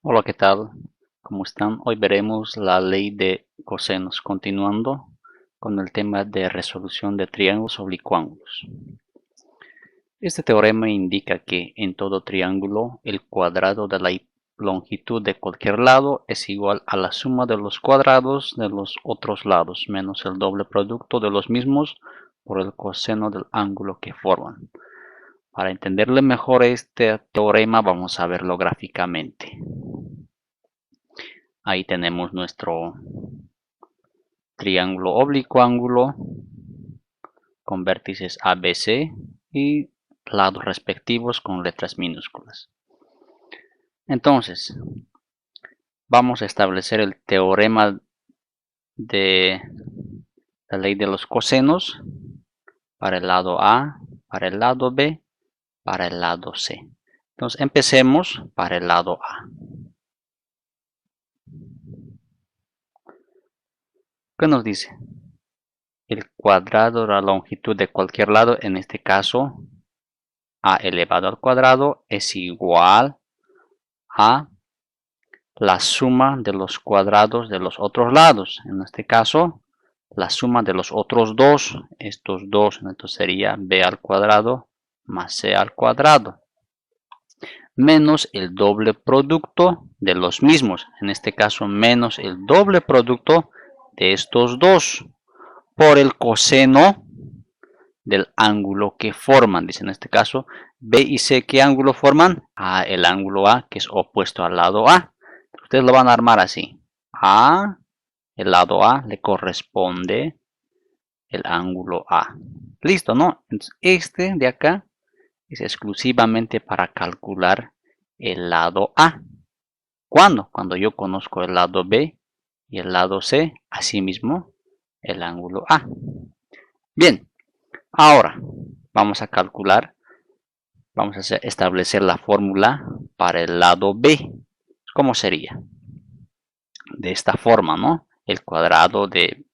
Hola, ¿qué tal? ¿Cómo están? Hoy veremos la ley de cosenos, continuando con el tema de resolución de triángulos oblicuos. Este teorema indica que en todo triángulo el cuadrado de la longitud de cualquier lado es igual a la suma de los cuadrados de los otros lados menos el doble producto de los mismos por el coseno del ángulo que forman. Para entenderle mejor este teorema vamos a verlo gráficamente. Ahí tenemos nuestro triángulo oblicuo ángulo con vértices ABC y lados respectivos con letras minúsculas. Entonces, vamos a establecer el teorema de la ley de los cosenos para el lado A, para el lado B, para el lado C. Entonces, empecemos para el lado A. ¿Qué nos dice? El cuadrado de la longitud de cualquier lado, en este caso A elevado al cuadrado, es igual a la suma de los cuadrados de los otros lados. En este caso, la suma de los otros dos, estos dos, entonces sería b al cuadrado más c al cuadrado, menos el doble producto de los mismos. En este caso, menos el doble producto de estos dos por el coseno del ángulo que forman. Dice en este caso, B y C, ¿qué ángulo forman? El ángulo A, que es opuesto al lado A. Ustedes lo van a armar así. El lado A le corresponde el ángulo A. Listo, ¿no? Entonces, este de acá es exclusivamente para calcular el lado A. ¿Cuándo? Cuando yo conozco el lado B y el lado C, asimismo el ángulo A. Bien, ahora vamos a calcular, vamos a establecer la fórmula para el lado B. ¿Cómo sería? De esta forma, ¿no? El cuadrado de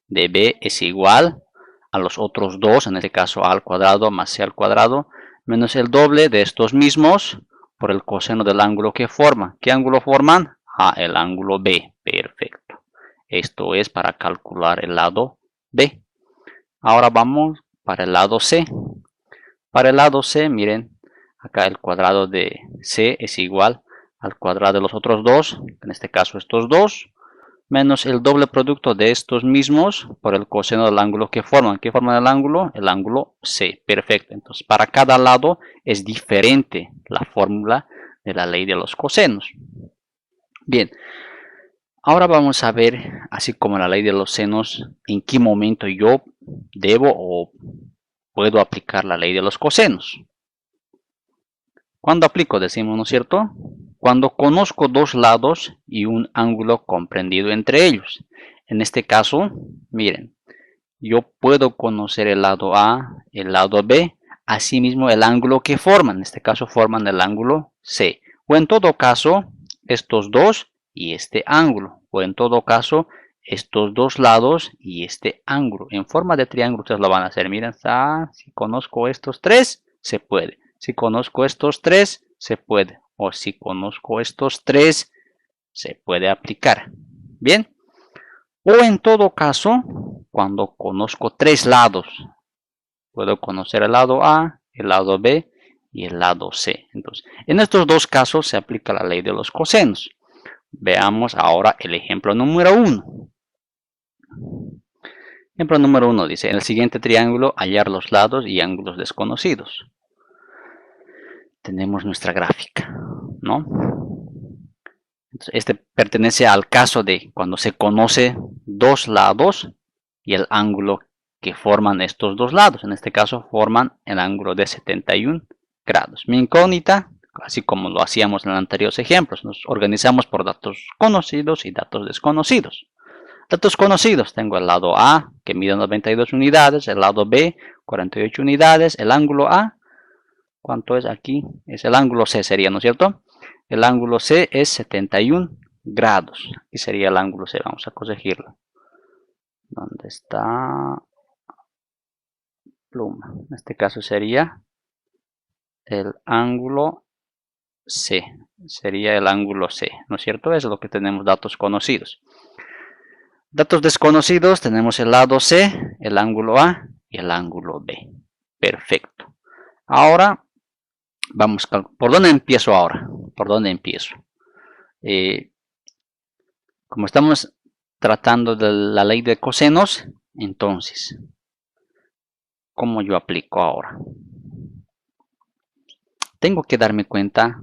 B es igual a los otros dos, en este caso a al cuadrado más c al cuadrado, menos el doble de estos mismos por el coseno del ángulo que forma. ¿Qué ángulo forman? El ángulo B. Perfecto. Esto es para calcular el lado B. Ahora vamos para el lado C. Para el lado C, miren, acá el cuadrado de C es igual al cuadrado de los otros dos, en este caso estos dos, menos el doble producto de estos mismos por el coseno del ángulo que forman. ¿Qué forman el ángulo? El ángulo C. Perfecto. Entonces, para cada lado es diferente la fórmula de la ley de los cosenos. Bien, ahora vamos a ver, así como la ley de los senos, en qué momento yo debo o puedo aplicar la ley de los cosenos. ¿Cuándo aplico? Decimos, ¿no es cierto? Cuando conozco dos lados y un ángulo comprendido entre ellos. En este caso, miren, yo puedo conocer el lado A, el lado B, asimismo el ángulo que forman. En este caso forman el ángulo C. O en todo caso, estos dos y este ángulo. O en todo caso, estos dos lados y este ángulo. En forma de triángulo ustedes lo van a hacer. Miren, si conozco estos tres, se puede. Si conozco estos tres, se puede. O si conozco estos tres, se puede aplicar. Bien. O en todo caso, cuando conozco tres lados, puedo conocer el lado A, el lado B y el lado C. Entonces, en estos dos casos se aplica la ley de los cosenos. Veamos ahora el ejemplo número 1. Ejemplo número 1 dice, en el siguiente triángulo hallar los lados y ángulos desconocidos. Tenemos nuestra gráfica, ¿no? Entonces, este pertenece al caso de cuando se conoce dos lados y el ángulo que forman estos dos lados. En este caso forman el ángulo de 71 grados. Mi incógnita, así como lo hacíamos en los anteriores ejemplos, nos organizamos por datos conocidos y datos desconocidos. Datos conocidos, tengo el lado A que mide 92 unidades, el lado B 48 unidades, el ángulo A, ¿cuánto es aquí? Es el ángulo C sería, ¿no es cierto? El ángulo C es 71 grados. Aquí sería el ángulo C, vamos a corregirlo. ¿Dónde está? Pluma. En este caso sería el ángulo C. Sería el ángulo C, ¿no es cierto? Eso es lo que tenemos, datos conocidos. Datos desconocidos, tenemos el lado C, el ángulo A y el ángulo B. Perfecto. Ahora, vamos, ¿por dónde empiezo ahora? ¿Por dónde empiezo? Como estamos tratando de la ley de cosenos, entonces, ¿cómo yo aplico ahora? Tengo que darme cuenta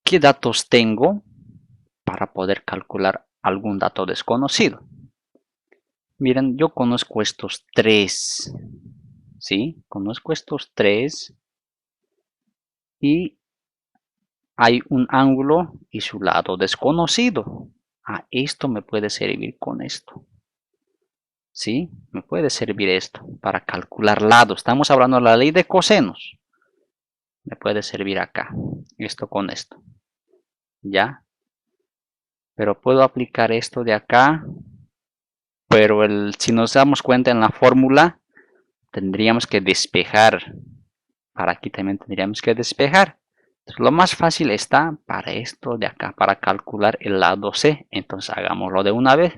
qué datos tengo para poder calcular algún dato desconocido. Miren, yo conozco estos tres, ¿sí? Conozco estos tres y hay un ángulo y su lado desconocido. Esto me puede servir con esto. ¿Sí? Me puede servir esto para calcular lados. Estamos hablando de la ley de cosenos. Me puede servir acá. Esto con esto. ¿Ya? Pero puedo aplicar esto de acá. Pero si nos damos cuenta en la fórmula, tendríamos que despejar. Para aquí también tendríamos que despejar. Entonces, lo más fácil está para esto de acá, para calcular el lado C. Entonces hagámoslo de una vez.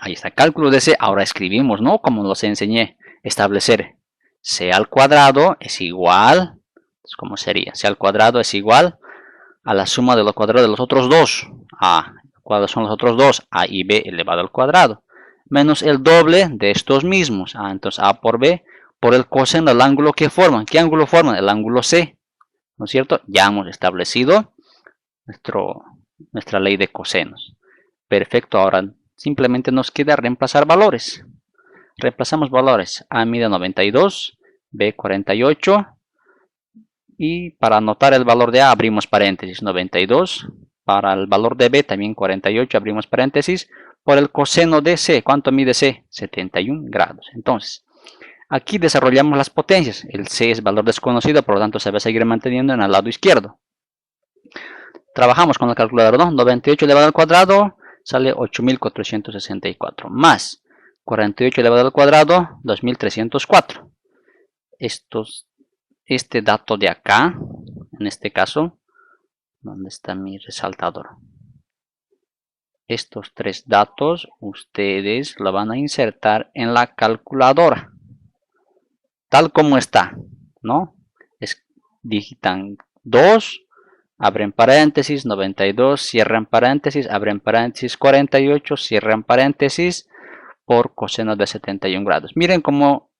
Ahí está, cálculo de C. Ahora escribimos, ¿no? Como los enseñé. Establecer C al cuadrado es igual. Entonces, ¿cómo sería? C al cuadrado es igual a la suma de los cuadrados de los otros dos. ¿Cuáles son los otros dos? A y B elevado al cuadrado. Menos el doble de estos mismos. Entonces A por B por el coseno del ángulo que forman. ¿Qué ángulo forman? El ángulo C. ¿No es cierto? Ya hemos establecido nuestra ley de cosenos. Perfecto, ahora simplemente nos queda reemplazar valores. Reemplazamos valores. A mide 92, B 48. Y para anotar el valor de A abrimos paréntesis 92. Para el valor de B también 48 abrimos paréntesis. Por el coseno de C, ¿cuánto mide C? 71 grados. Entonces, aquí desarrollamos las potencias. El C es valor desconocido, por lo tanto se va a seguir manteniendo en el lado izquierdo. Trabajamos con la calculadora, ¿no? 98 elevado al cuadrado sale 8464 más 48 elevado al cuadrado 2304. Este dato de acá, en este caso, ¿dónde está mi resaltador? Estos tres datos ustedes lo van a insertar en la calculadora, tal como está, ¿no? Digitan 2, abren paréntesis, 92, cierran paréntesis, abren paréntesis, 48, cierran paréntesis, por coseno de 71 grados. Miren cómo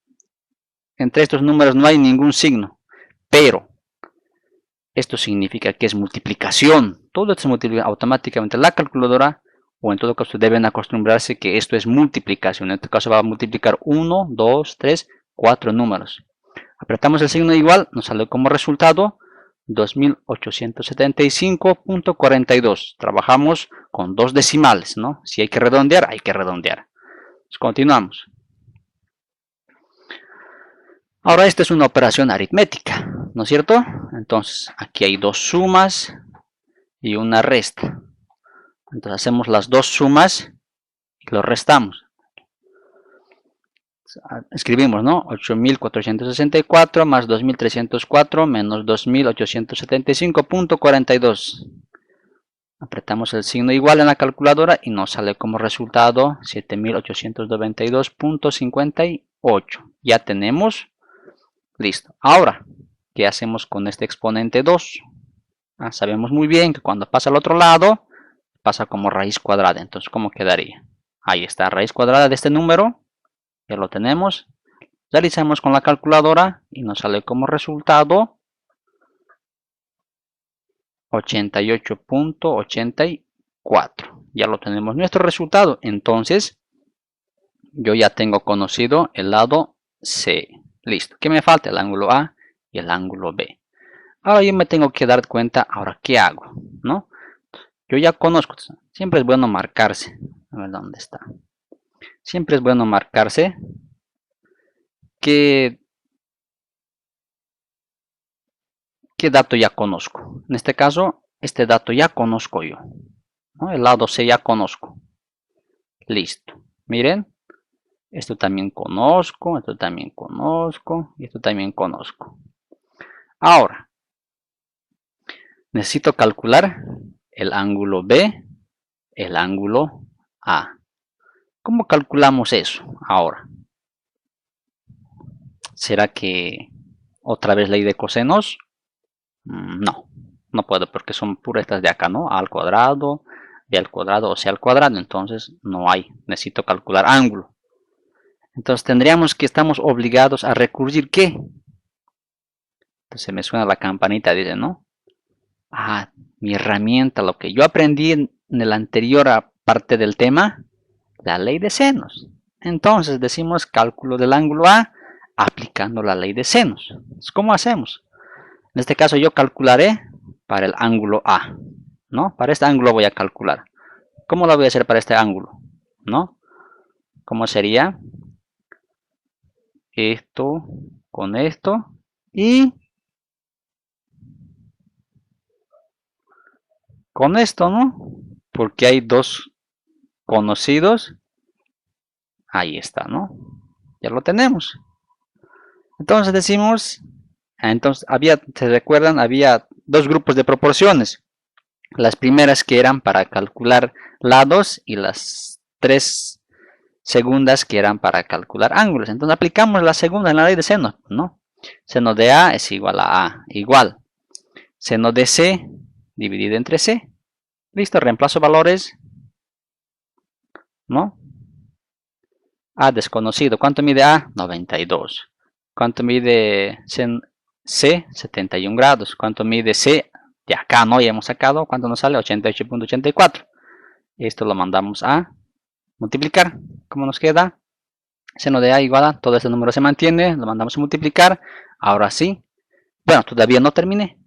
entre estos números no hay ningún signo, pero esto significa que es multiplicación. Todo esto se multiplica automáticamente. La calculadora, o en todo caso deben acostumbrarse que esto es multiplicación. En este caso va a multiplicar 1, 2, 3, 4 números. Apretamos el signo igual, nos sale como resultado 2875.42. Trabajamos con dos decimales, ¿no? Si hay que redondear, hay que redondear. Pues continuamos. Ahora esta es una operación aritmética, ¿no es cierto? Entonces aquí hay dos sumas y una resta. Entonces hacemos las dos sumas y lo restamos. Escribimos, ¿no? 8464 más 2304 menos 2875.42. Apretamos el signo igual en la calculadora y nos sale como resultado 7892.58. Ya tenemos. Listo. Ahora, ¿qué hacemos con este exponente 2? Sabemos muy bien que cuando pasa al otro lado, pasa como raíz cuadrada. Entonces, ¿cómo quedaría? Ahí está, raíz cuadrada de este número. Ya lo tenemos. Realizamos con la calculadora y nos sale como resultado 88.84. Ya lo tenemos nuestro resultado. Entonces, yo ya tengo conocido el lado C. Listo. ¿Qué me falta? El ángulo A y el ángulo B. Ahora yo me tengo que dar cuenta, ahora, ¿qué hago? ¿No? Yo ya conozco. Siempre es bueno marcarse. A ver dónde está. Siempre es bueno marcarse qué dato ya conozco. En este caso, este dato ya conozco yo, ¿no? El lado C ya conozco. Listo. Miren. Esto también conozco, esto también conozco, y esto también conozco. Ahora, necesito calcular el ángulo B, el ángulo A. ¿Cómo calculamos eso ahora? ¿Será que otra vez ley de cosenos? No, no puedo porque son puras estas de acá, ¿no? A al cuadrado, B al cuadrado o C al cuadrado. Entonces no hay. Necesito calcular ángulo. Entonces tendríamos que estamos obligados a recurrir ¿qué? Entonces me suena la campanita, dice, ¿no? Ah, mi herramienta, lo que yo aprendí en el anterior parte del tema, la ley de senos. Entonces decimos cálculo del ángulo A aplicando la ley de senos. ¿Cómo hacemos? En este caso yo calcularé para el ángulo A, ¿no? Para este ángulo voy a calcular. ¿Cómo lo voy a hacer para este ángulo? ¿No? ¿Cómo sería? Esto con esto y con esto, ¿no? Porque hay dos conocidos. Ahí está, ¿no? Ya lo tenemos. Entonces decimos, entonces ¿se recuerdan? Había dos grupos de proporciones. Las primeras que eran para calcular lados y las tres segundas que eran para calcular ángulos. Entonces aplicamos la segunda en la ley de seno, ¿no? Seno de A es igual a A, igual. Seno de C dividido entre C. Listo, reemplazo valores, ¿no? A desconocido. ¿Cuánto mide A? 92. ¿Cuánto mide C? 71 grados. ¿Cuánto mide C? De acá, ¿no? Ya hemos sacado. ¿Cuánto nos sale? 88.84. Esto lo mandamos a multiplicar. ¿Cómo nos queda? Seno de A igual a, todo este número se mantiene. Lo mandamos a multiplicar. Ahora sí. Bueno, todavía no terminé.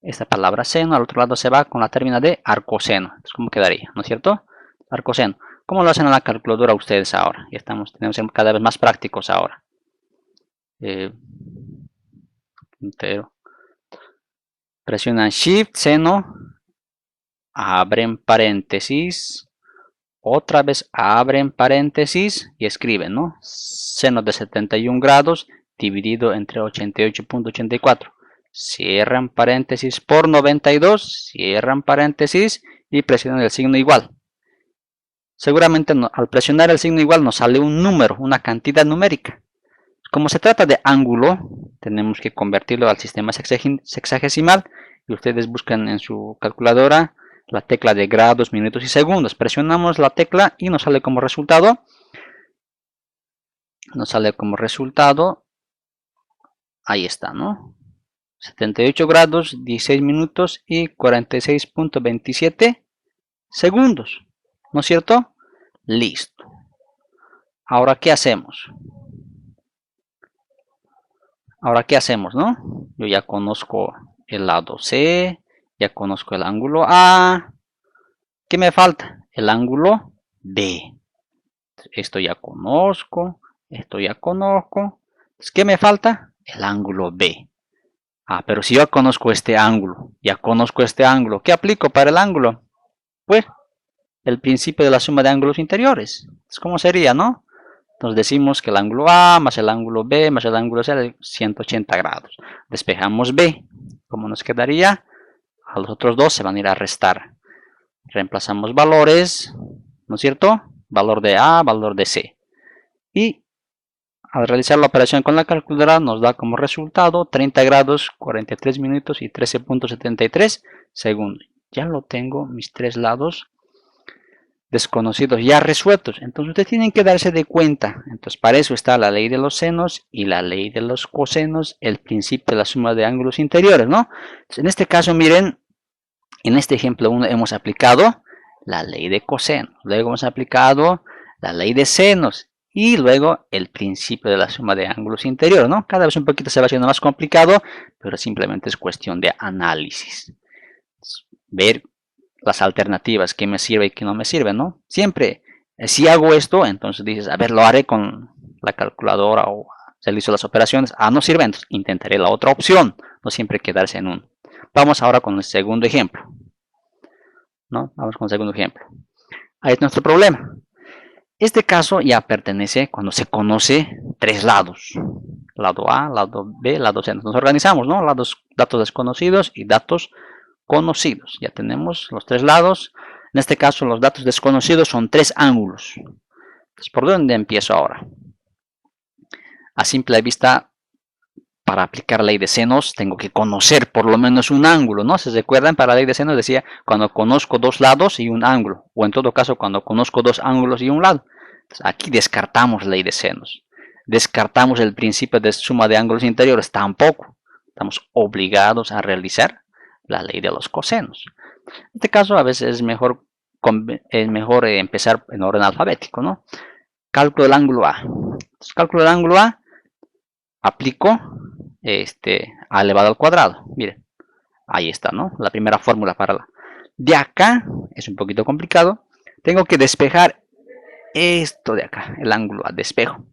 Esta palabra seno al otro lado se va con la término de arcoseno. Entonces, ¿cómo quedaría? ¿No es cierto? Arcoseno. ¿Cómo lo hacen en la calculadora ustedes ahora? Ya tenemos que ser cada vez más prácticos ahora. Entero. Presionan Shift, seno, abren paréntesis, otra vez abren paréntesis y escriben, ¿no? Seno de 71 grados dividido entre 88.84. Cierran paréntesis por 92, cierran paréntesis y presionan el signo igual. Seguramente al presionar el signo igual nos sale un número, una cantidad numérica. Como se trata de ángulo, tenemos que convertirlo al sistema sexagesimal y ustedes buscan en su calculadora la tecla de grados, minutos y segundos. Presionamos la tecla y nos sale como resultado. Ahí está, ¿no? 78 grados, 16 minutos y 46.27 segundos. ¿No es cierto? Listo. Ahora, ¿qué hacemos? ¿No? Yo ya conozco el lado C, ya conozco el ángulo A. ¿Qué me falta? El ángulo B. Esto ya conozco, esto ya conozco. Entonces, ¿qué me falta? El ángulo B. Ah, pero si yo conozco este ángulo, ya conozco este ángulo, ¿qué aplico para el ángulo? Pues el principio de la suma de ángulos interiores. ¿Cómo sería, no? Entonces decimos que el ángulo A más el ángulo B más el ángulo C es 180 grados. Despejamos B. ¿Cómo nos quedaría? A los otros dos se van a ir a restar. Reemplazamos valores, ¿no es cierto? Valor de A, valor de C. Y al realizar la operación con la calculadora nos da como resultado 30 grados, 43 minutos y 13.73 segundos. Ya lo tengo, mis tres lados desconocidos ya resueltos. Entonces ustedes tienen que darse de cuenta. Entonces para eso está la ley de los senos y la ley de los cosenos, el principio de la suma de ángulos interiores, ¿no? Entonces, en este caso, miren, en este ejemplo 1 hemos aplicado la ley de cosenos, luego hemos aplicado la ley de senos y luego el principio de la suma de ángulos interiores, ¿no? Cada vez un poquito se va haciendo más complicado, pero simplemente es cuestión de análisis. Ver las alternativas, qué me sirve y qué no me sirve, ¿no? Siempre, si hago esto, entonces dices, a ver, lo haré con la calculadora o realizo las operaciones. Ah, no sirve, entonces intentaré la otra opción, no siempre quedarse en uno. Vamos ahora con el segundo ejemplo, ¿no? Vamos con el segundo ejemplo. Ahí es nuestro problema. Este caso ya pertenece cuando se conoce tres lados. lado A, lado B, lado C. Nos organizamos, ¿no? Datos desconocidos y datos conocidos. Ya tenemos los tres lados. En este caso, los datos desconocidos son tres ángulos. Entonces, ¿por dónde empiezo ahora? A simple vista, para aplicar la ley de senos, tengo que conocer por lo menos un ángulo, ¿no? Si se recuerdan, para la ley de senos decía cuando conozco dos lados y un ángulo, o en todo caso cuando conozco dos ángulos y un lado. Entonces, aquí descartamos la ley de senos. Descartamos el principio de suma de ángulos interiores, tampoco. Estamos obligados a realizar la ley de los cosenos. En este caso, a veces es mejor empezar en orden alfabético, ¿no? Cálculo del ángulo A. Entonces, cálculo del ángulo A, aplico A elevado al cuadrado. Miren, ahí está, ¿no? La primera fórmula para la. De acá, es un poquito complicado, tengo que despejar esto de acá, el ángulo A, despejo.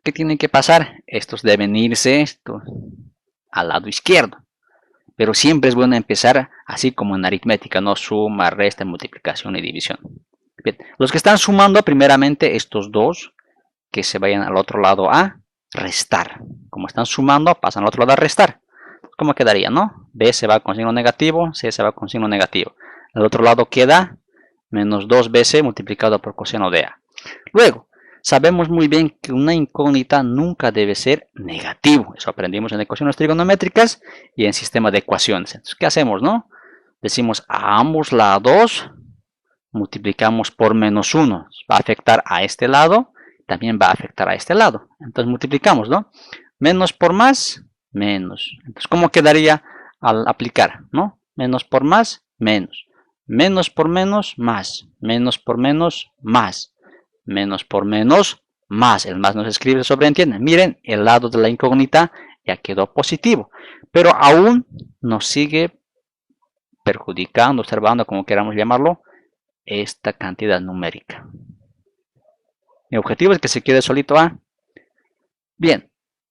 ¿Qué tiene que pasar? Estos deben irse al lado izquierdo. Pero siempre es bueno empezar así como en aritmética, ¿no? Suma, resta, multiplicación y división. Bien, los que están sumando primeramente estos dos, que se vayan al otro lado a restar. Como están sumando, pasan al otro lado a restar. ¿Cómo quedaría, no? B se va con signo negativo, C se va con signo negativo. Al otro lado queda menos 2bc multiplicado por coseno de A. Luego, sabemos muy bien que una incógnita nunca debe ser negativo. Eso aprendimos en ecuaciones trigonométricas y en sistema de ecuaciones. Entonces, ¿qué hacemos, no? Decimos a ambos lados multiplicamos por menos 1. Va a afectar a este lado, también va a afectar a este lado. Entonces multiplicamos, ¿no? Menos por más, menos. Entonces, ¿cómo quedaría al aplicar, no? Menos por más, menos. Menos por menos, más. Menos por menos, más. Menos por menos, más. El más no se escribe, se sobreentiende. Miren, el lado de la incógnita ya quedó positivo. Pero aún nos sigue perjudicando, observando, como queramos llamarlo, esta cantidad numérica. Mi objetivo es que se quede solito A. Bien,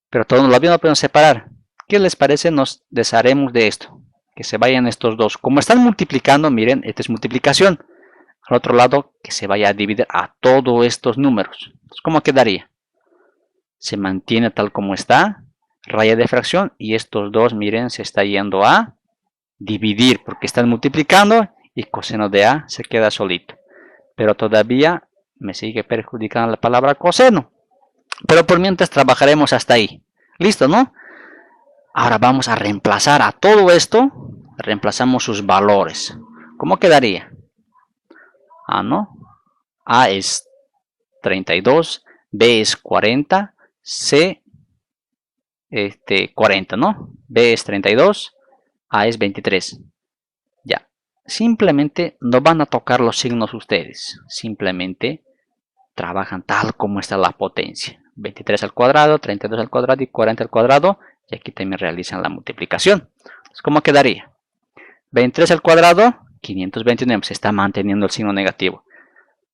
pero todos lo podemos separar. ¿Qué les parece? Nos desharemos de esto. Que se vayan estos dos. Como están multiplicando, miren, esta es multiplicación. Al otro lado, que se vaya a dividir a todos estos números. Entonces, ¿cómo quedaría? Se mantiene tal como está. Raya de fracción. Y estos dos, miren, se está yendo a dividir. Porque están multiplicando. Y coseno de A se queda solito. Pero todavía me sigue perjudicando la palabra coseno. Pero por mientras trabajaremos hasta ahí. ¿Listo, no? Ahora vamos a reemplazar a todo esto. Reemplazamos sus valores. ¿Cómo quedaría? A, ¿no? A es 32. B es 40. C 40, ¿no? B es 32. A es 23. Ya. Simplemente no van a tocar los signos ustedes. Simplemente trabajan tal como está la potencia. 23 al cuadrado, 32 al cuadrado y 40 al cuadrado. Y aquí también realizan la multiplicación. Entonces, ¿cómo quedaría? 23 al cuadrado, 529. Se está manteniendo el signo negativo.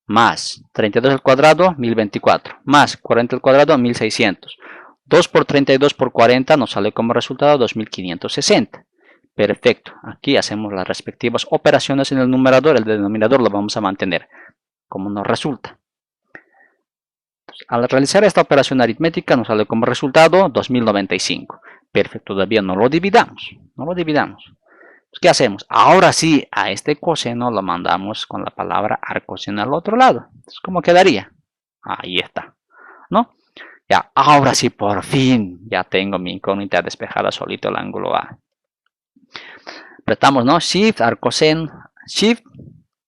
Más 32 al cuadrado, 1024. Más 40 al cuadrado, 1600. 2 por 32 por 40 nos sale como resultado 2560. Perfecto. Aquí hacemos las respectivas operaciones en el numerador. El denominador lo vamos a mantener como nos resulta. Al realizar esta operación aritmética nos sale como resultado 2095. Perfecto, todavía no lo dividamos. No lo dividamos. ¿Qué hacemos? Ahora sí, a este coseno lo mandamos con la palabra arcoseno al otro lado. Entonces, ¿cómo quedaría? Ahí está, ¿no? Ya, ahora sí, por fin, ya tengo mi incógnita despejada solito el ángulo A. Apretamos, ¿no? Shift, arcoseno, Shift,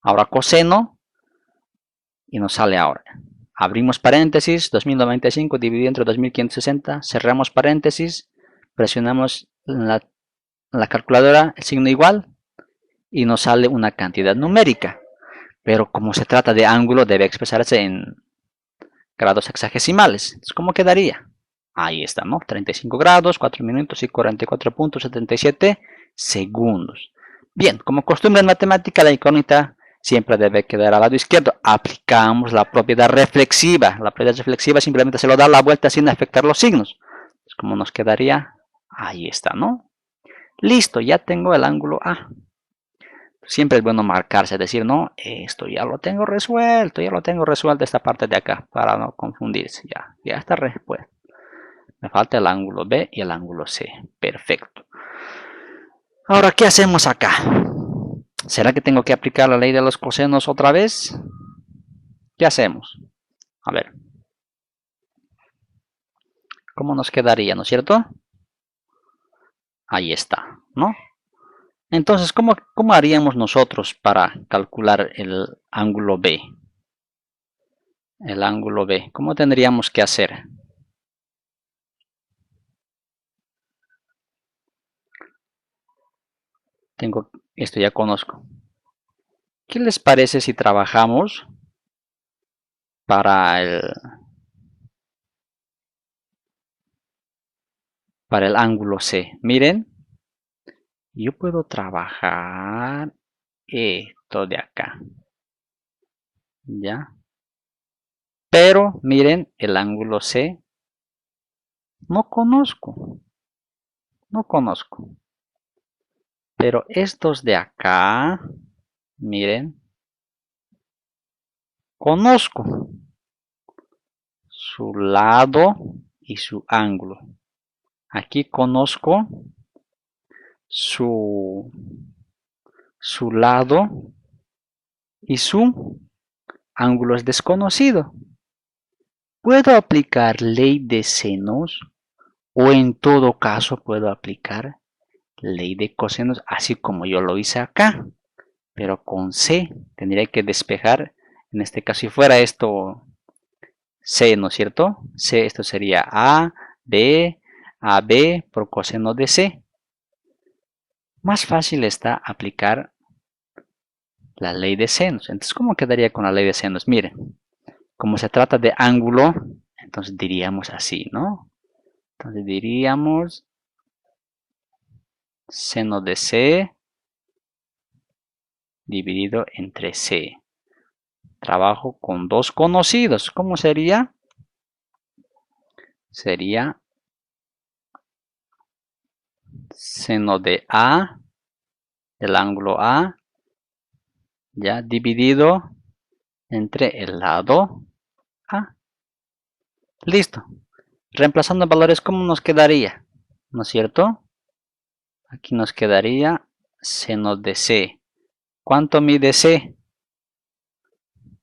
ahora coseno, y nos sale ahora. Abrimos paréntesis, 2095 dividido entre 2560, cerramos paréntesis, presionamos la calculadora el signo igual y nos sale una cantidad numérica. Pero como se trata de ángulo, debe expresarse en grados hexagesimales. Entonces, ¿cómo quedaría? Ahí estamos, 35 grados, 4 minutos y 44.77 segundos. Bien, como costumbre en matemática, la incógnita siempre debe quedar al lado izquierdo. Aplicamos la propiedad reflexiva. La propiedad reflexiva simplemente se lo da la vuelta sin afectar los signos. Entonces, ¿cómo nos quedaría? Ahí está, ¿no? Listo, ya tengo el ángulo A. Siempre es bueno marcarse, decir, no, esto ya lo tengo resuelto esta parte de acá, para no confundirse, ya está resuelto. Me falta el ángulo B y el ángulo C. Perfecto. Ahora, ¿qué hacemos acá? ¿Será que tengo que aplicar la ley de los cosenos otra vez? ¿Qué hacemos? A ver. ¿Cómo nos quedaría, no es cierto? Ahí está, ¿no? Entonces, ¿cómo haríamos nosotros para calcular el ángulo B? El ángulo B, ¿cómo tendríamos que hacer? Esto ya conozco. ¿Qué les parece si trabajamos para el ángulo C? Miren, yo puedo trabajar esto de acá, ¿ya? Pero miren, el ángulo C no conozco. Pero estos de acá, miren, conozco su lado y su ángulo. Aquí conozco su lado y su ángulo es desconocido. ¿Puedo aplicar ley de senos o en todo caso puedo aplicar ley de cosenos así como yo lo hice acá? Pero con C tendría que despejar. En este caso, si fuera esto C, ¿no es cierto? C, esto sería AB por coseno de C. Más fácil está aplicar la ley de senos. Entonces, ¿cómo quedaría con la ley de senos? Miren, como se trata de ángulo, entonces diríamos así, ¿no? Entonces diríamos seno de C dividido entre C. Trabajo con dos conocidos. ¿Cómo sería? Sería seno de A, el ángulo A, ya dividido entre el lado A. Listo. Reemplazando valores, ¿cómo nos quedaría? ¿No es cierto? Aquí nos quedaría seno de C. ¿Cuánto mide C?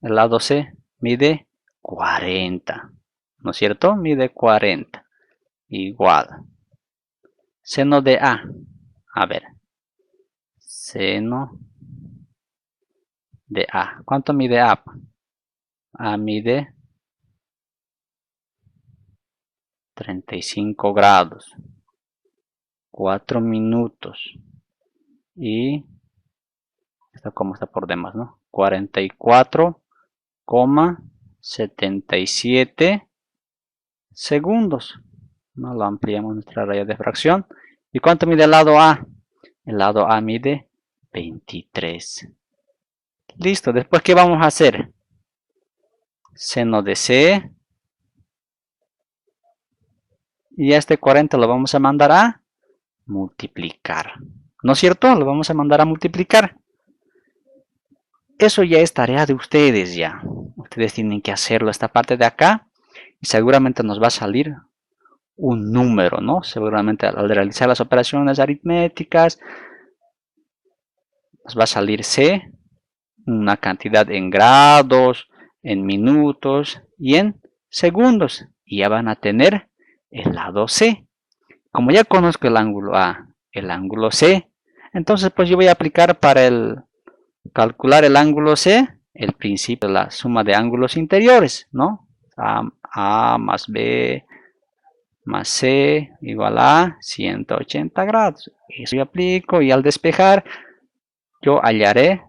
El lado C mide 40. ¿No es cierto? Mide 40. Igual. Seno de A. A ver. Seno de A. ¿Cuánto mide A? A mide 35 grados. 4 minutos. Y esto como está por demás, ¿no? 44,77 segundos. No lo ampliamos nuestra raya de fracción. ¿Y cuánto mide el lado A? El lado A mide 23. Listo, después ¿qué vamos a hacer? Seno de C. Y a este 40 lo vamos a mandar a multiplicar. ¿No es cierto? Lo vamos a mandar a multiplicar. Eso ya es tarea de ustedes ya. Ustedes tienen que hacerlo esta parte de acá. Y seguramente nos va a salir un número, ¿no? Seguramente al realizar las operaciones aritméticas nos va a salir C, una cantidad en grados, en minutos y en segundos. Y ya van a tener el lado C. Como ya conozco el ángulo A, el ángulo C, entonces pues yo voy a aplicar para calcular el ángulo C, el principio de la suma de ángulos interiores, ¿no? A más B más C igual a 180 grados. Eso yo aplico y al despejar yo hallaré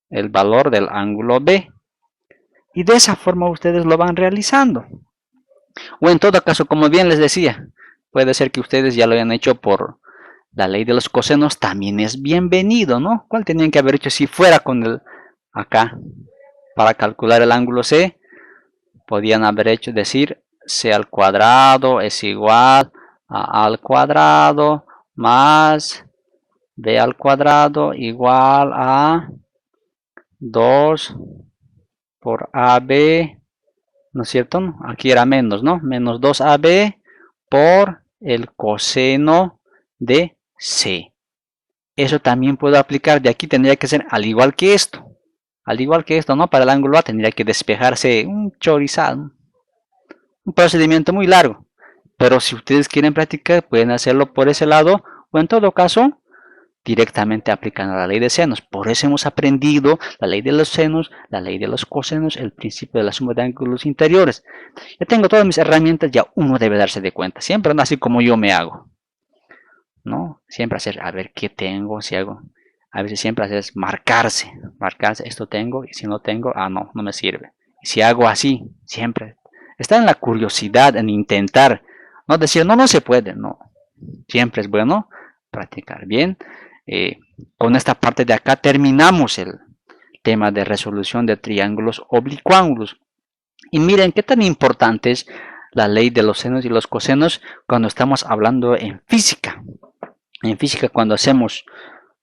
el valor del ángulo B. Y de esa forma ustedes lo van realizando. O en todo caso, como bien les decía, puede ser que ustedes ya lo hayan hecho por la ley de los cosenos, también es bienvenido, ¿no? ¿Cuál tenían que haber hecho si fuera con el acá? Para calcular el ángulo C, podían haber hecho decir C al cuadrado es igual a al cuadrado más B al cuadrado igual a 2 por AB, ¿no es cierto? Aquí era menos, ¿no? Menos 2AB por el coseno de C. Eso también puedo aplicar. De aquí tendría que ser al igual que esto. Al igual que esto, ¿no? Para el ángulo A tendría que despejarse un chorizado. Un procedimiento muy largo. Pero si ustedes quieren practicar, pueden hacerlo por ese lado. O en todo caso, directamente aplicando la ley de senos. Por eso hemos aprendido la ley de los senos, la ley de los cosenos, el principio de la suma de ángulos interiores. Ya tengo todas mis herramientas, ya uno debe darse de cuenta. Siempre así como yo me hago, ¿no? Siempre hacer, a ver qué tengo, si hago. A veces siempre hacer es marcarse, esto tengo y si no tengo, no me sirve. Y si hago así, siempre. Está en la curiosidad, en intentar, no decir, no se puede, no. Siempre es bueno practicar bien. Con esta parte de acá terminamos el tema de resolución de triángulos oblicuángulos. Y miren qué tan importante es la ley de los senos y los cosenos cuando estamos hablando en física. En física, cuando hacemos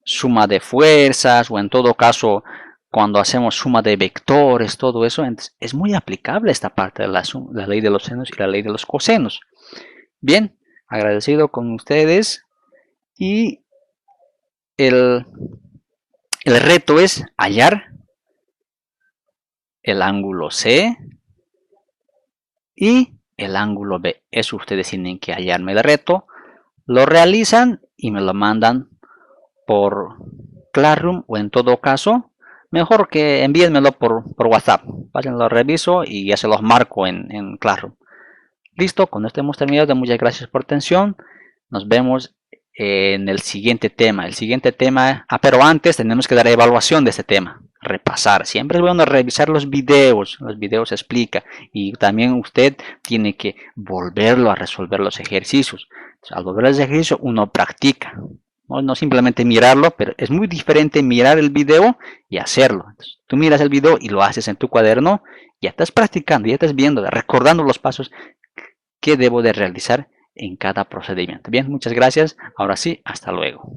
suma de fuerzas o en todo caso cuando hacemos suma de vectores, todo eso, es muy aplicable esta parte de la ley de los senos y la ley de los cosenos. Bien, agradecido con ustedes y el reto es hallar el ángulo C y el ángulo B. Eso ustedes tienen que hallarme el reto. Lo realizan y me lo mandan por Classroom o en todo caso, mejor que envíenmelo por WhatsApp. Lo reviso y ya se los marco en Classroom. Listo, con esto hemos terminado. Muchas gracias por atención. Nos vemos en el siguiente tema. Pero antes tenemos que dar evaluación de este tema. Repasar. Siempre es bueno revisar los videos. Los videos explica. Y también usted tiene que volverlo a resolver los ejercicios. Entonces, al volver los ejercicios uno practica. No simplemente mirarlo, pero es muy diferente mirar el video y hacerlo. Entonces, tú miras el video y lo haces en tu cuaderno. Ya estás practicando, ya estás viendo, recordando los pasos que debo de realizar en cada procedimiento. Bien, muchas gracias. Ahora sí, hasta luego.